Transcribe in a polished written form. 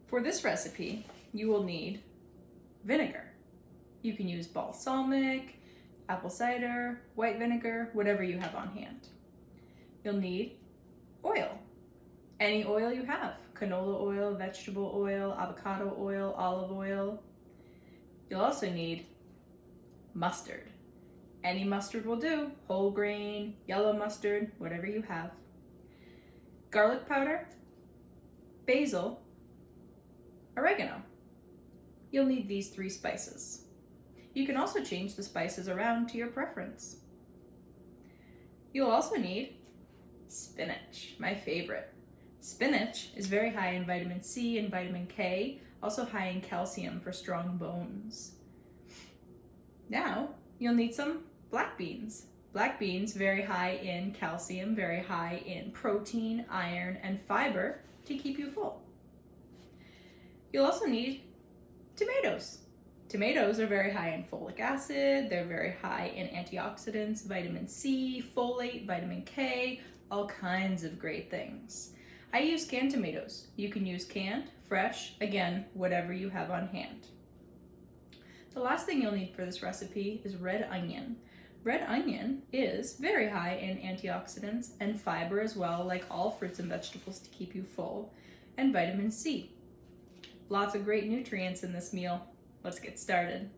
For this recipe, you will need vinegar. You can use balsamic, apple cider, white vinegar, whatever you have on hand. You'll need oil, any oil you have, canola oil, vegetable oil, avocado oil, olive oil. You'll also need mustard. Any mustard will do, whole grain, yellow mustard, whatever you have. Garlic powder, basil, oregano. You'll need these 3 spices. You can also change the spices around to your preference. You'll also need spinach, my favorite. Spinach is very high in vitamin C and vitamin K, also high in calcium for strong bones. Now, you'll need some black beans. Black beans, very high in calcium, very high in protein, iron, and fiber to keep you full. You'll also need tomatoes. Tomatoes are very high in folic acid, they're very high in antioxidants, vitamin C, folate, vitamin K, all kinds of great things. I use canned tomatoes. You can use canned, fresh, again, whatever you have on hand. The last thing you'll need for this recipe is red onion. Red onion is very high in antioxidants and fiber as well, like all fruits and vegetables to keep you full, and vitamin C. Lots of great nutrients in this meal. Let's get started.